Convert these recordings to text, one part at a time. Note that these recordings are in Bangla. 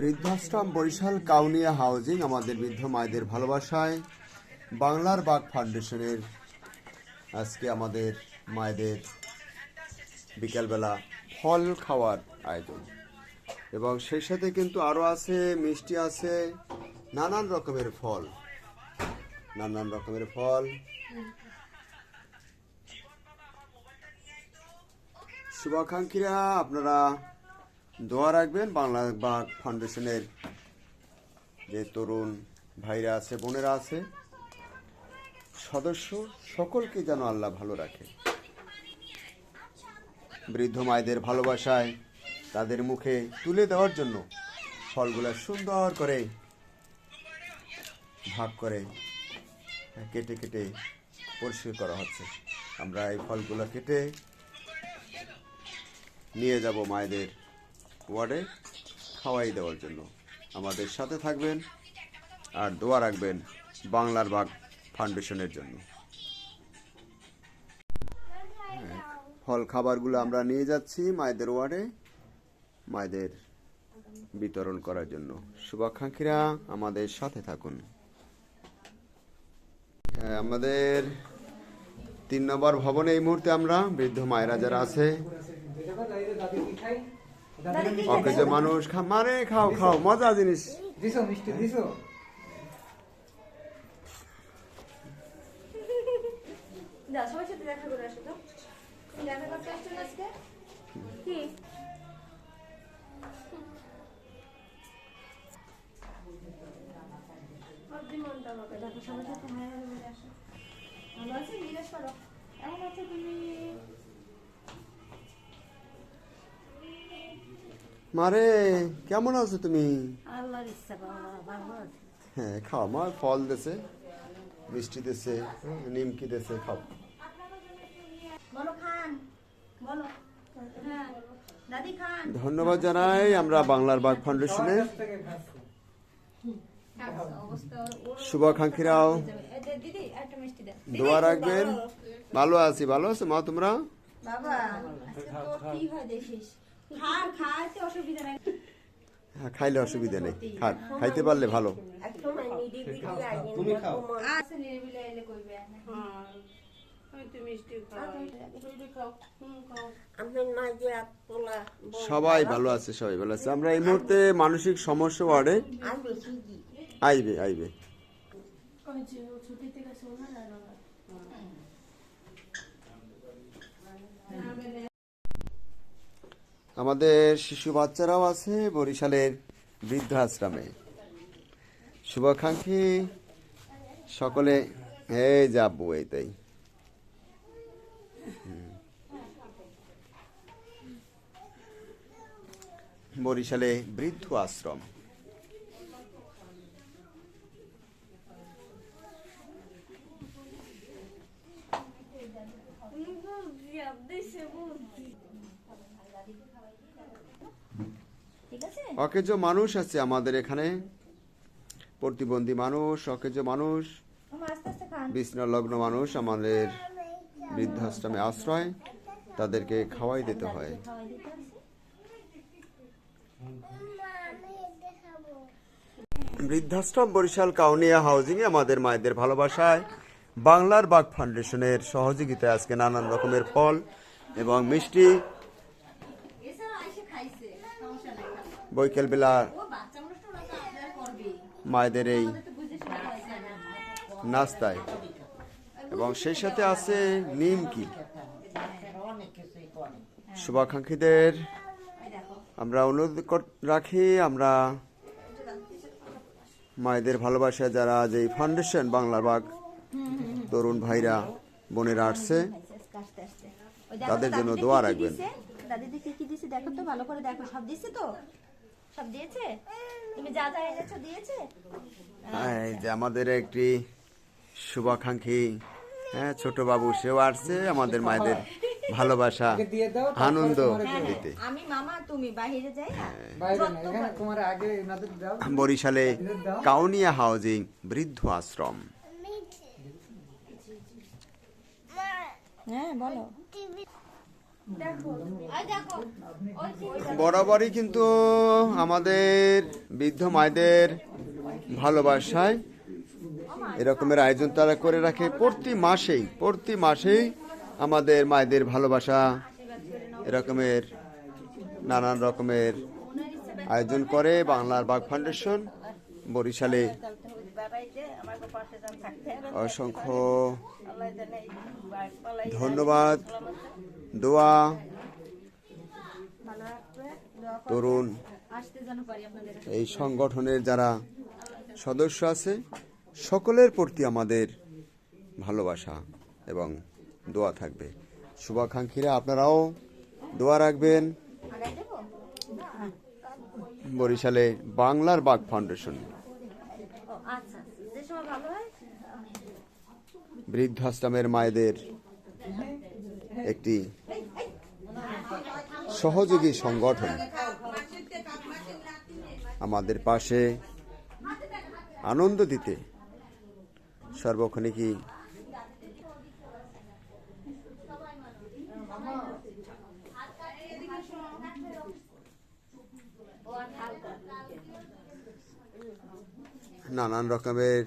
বৃদ্ধাশ্রম বরিশাল কাউনিয়া হাউজিং আমাদের বৃদ্ধ মায়েদের ভালোবাসায় বাংলার বাগ ফাউন্ডেশনের আজকে আমাদের মায়েদের বিকালবেলা ফল খাওয়ার আয়োজন এবং সেই সাথে কিন্তু আরও আছে মিষ্টি আছে নানান রকমের ফল শুভাকাঙ্ক্ষীরা আপনারা দোয়া রাখবেন বাংলা বাগ ফাউন্ডেশনের যে তরুণ ভাইরা আছে বোনেরা আছে সদস্য সকলকে যেন আল্লাহ ভালো রাখে। বৃদ্ধ মায়েদের ভালোবাসায় তাদের মুখে তুলে দেওয়ার জন্য ফলগুলো সুন্দর করে ভাগ করে কেটে কেটে পরিষ্কার করা হচ্ছে। আমরা এই ফলগুলো কেটে নিয়ে যাব মায়েদের ওয়ার্ডে খাওয়াই দেওয়ার জন্য। আমাদের সাথে থাকবেন আর দোয়া রাখবেন বাংলার বাগ ফাউন্ডেশনের জন্য। ফল খাবারগুলো আমরা নিয়ে যাচ্ছি মায়েদের ওয়ার্ডে মায়েদের বিতরণ করার জন্য। শুভাকাঙ্ক্ষীরা আমাদের সাথে থাকুন। আমাদের 3 নম্বর ভবনে এই মুহূর্তে আমরা বৃদ্ধ মায়েরা যারা আছে অকেজো মানুষ খাও খাও মজা জিনিস মারে কেমন আছো তুমি? হ্যাঁ খাও মা, ফল দেছে মিষ্টি দেছে নিমকি দেছে খাও। ধন্যবাদ জানাই আমরা বাংলার বাগ ফাউন্ডেশনের শুভাকাঙ্ক্ষীরাও দোয়া রাখবেন। ভালো আছি, ভালো আছো মা তোমরা? খাইলে অসুবিধা নেই, খাইতে পারলে ভালো। সবাই ভালো আছে, সবাই ভালো আছে। আমরা এই মুহূর্তে মানসিক সমস্যা ওয়ার্ডে আইবে আমাদের শিশু বাচ্চারাও আছে বরিশালের বৃদ্ধাশ্রমে। শুভাকাঙ্ক্ষী সকলে যাবো এই তাই বরিশালে বৃদ্ধ আশ্রম। অকেজো মানুষ আছে আমাদের এখানে, প্রতিবন্ধী মানুষ, অকেজো মানুষ, বিছনালগ্ন মানুষ আমাদের বৃদ্ধাশ্রমে আশ্রয়, তাদেরকে খাওয়াই দিতে হয়। বৃদ্ধাশ্রম বরিশাল কাউনিয়া হাউজিং এ আমাদের মায়েদের ভালোবাসায় বাংলার বাগ ফাউন্ডেশনের সহযোগিতায় আজকে নানান রকমের ফল এবং মিষ্টি বৈকাল বেলা মায়েদের এই নাস্তায় এবং সেই সাথে আছে নিমকি। শুভাকাঙ্ক্ষীদের আমরা অনুরোধ রাখি, আমরা মায়েদের ভালোবাসা যারা যে ফাউন্ডেশন বাংলার বাগ তরুণ ভাইরা বোনেরা আসছে তাদের জন্য দোয়া রাখবেন। যে আমাদের একটি শুভাকাঙ্ক্ষী ছোট বাবু সেও আসছে আমাদের মায়েদের ভালোবাসা আনন্দ দিতে। বরিশালে কাউনিয়া হাউজিং বৃদ্ধ আশ্রম। বরাবরই কিন্তু আমাদের বৃদ্ধ মায়েদের ভালোবাসায় এরকমের আয়োজন তারা করে রাখে প্রতি মাসেই আমাদের মায়েদের ভালোবাসা এরকমের নানান রকমের আয়োজন করে বাংলার বাগ ফাউন্ডেশন বরিশালে। অসংখ্য ধন্যবাদ। দোয়া তরুণ এই সংগঠনের যারা সদস্য আছে সকলের প্রতি আমাদের ভালোবাসা এবং দোয়া থাকবে। শুভাকাঙ্ক্ষীরা আপনারাও দোয়া রাখবেন বরিশালে বাংলার বাগ ফাউন্ডেশন বৃদ্ধাশ্রমের মায়েদের একটি সহযোগী সংগঠন আমাদের পাশে আনন্দ দিতে সর্বক্ষণিকই নানান রকমের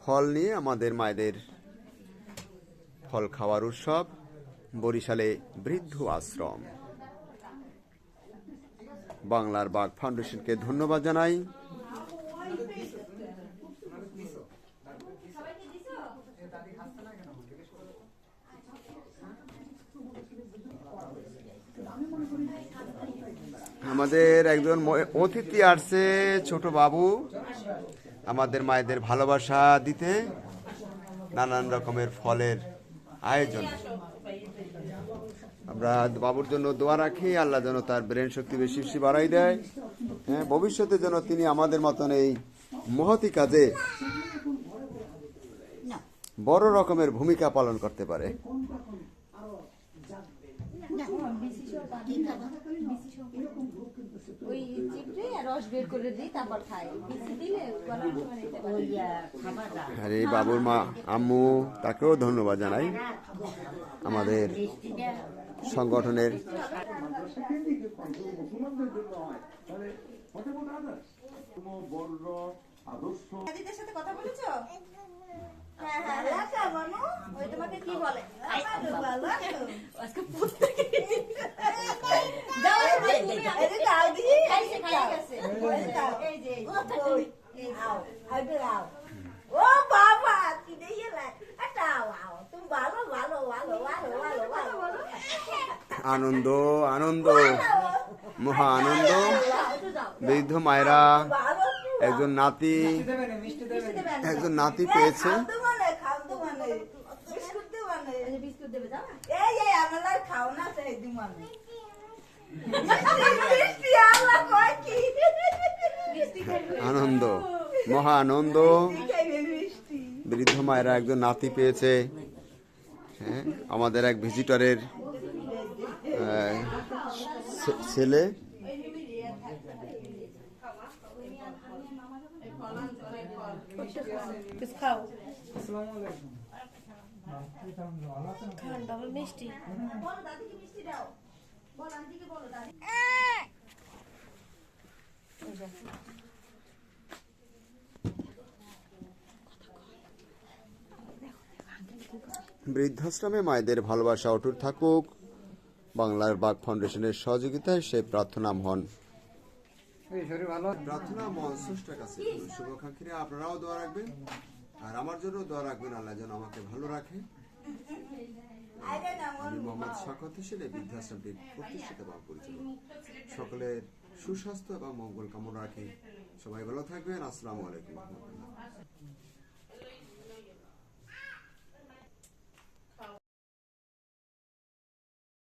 ফল নিয়ে আমাদের মায়েদের ফল খাওয়ার উৎসব বরিশালে বৃদ্ধ আশ্রম বাংলার বাগ ফাউন্ডেশনকে ধন্যবাদ জানাই। আমাদের একজন অতিথি আসছে ছোট বাবু আমাদের মায়েদের ভালোবাসা দিতে নানান রকমের ফলের আয়োজন। আমরা বাবুর জন্য দোয়া রাখি আল্লাহ যেন তার ব্রেন শক্তি বেশি বেশি বাড়াই দেয়, হ্যাঁ, ভবিষ্যতে যেন তিনি আমাদের মতন এই মহতি কাজে বড় রকমের ভূমিকা পালন করতে পারে। আর এই বাবুর মা আম্মু তাকেও ধন্যবাদ জানাই আমাদের সংগঠনের। আনন্দ আনন্দ মহা আনন্দ। বৃদ্ধ মায়েরা একজন নাতি পেয়েছে। আনন্দ মহা আনন্দ। বৃদ্ধ মায়েরা একজন নাতি পেয়েছে। হ্যাঁ, আমাদের এক ভিজিটরের ছেলে। বৃদ্ধাশ্রমে মায়েদের ভালোবাসা অটুট থাকুক। বাংলার বাগ ফাউন্ডেশনের সহযোগিতায় সেই প্রার্থনা মহান প্রার্থনা মহান স্রষ্টার কাছে। শুভাকাঙ্ক্ষীরা আপনারাও দোয়া রাখবেন আর আমার জন্য দোয়া রাখবেন আল্লাহ যেন আমাকে ভালো রাখে। আমি মোহাম্মদ শাকত হোসেন বৃদ্ধাশ্রমটির প্রতিষ্ঠিত বা পরিচালক। সকলের সুস্বাস্থ্য এবং মঙ্গল কামনা রাখি। সবাই ভালো থাকবেন। আসসালামু আলাইকুম।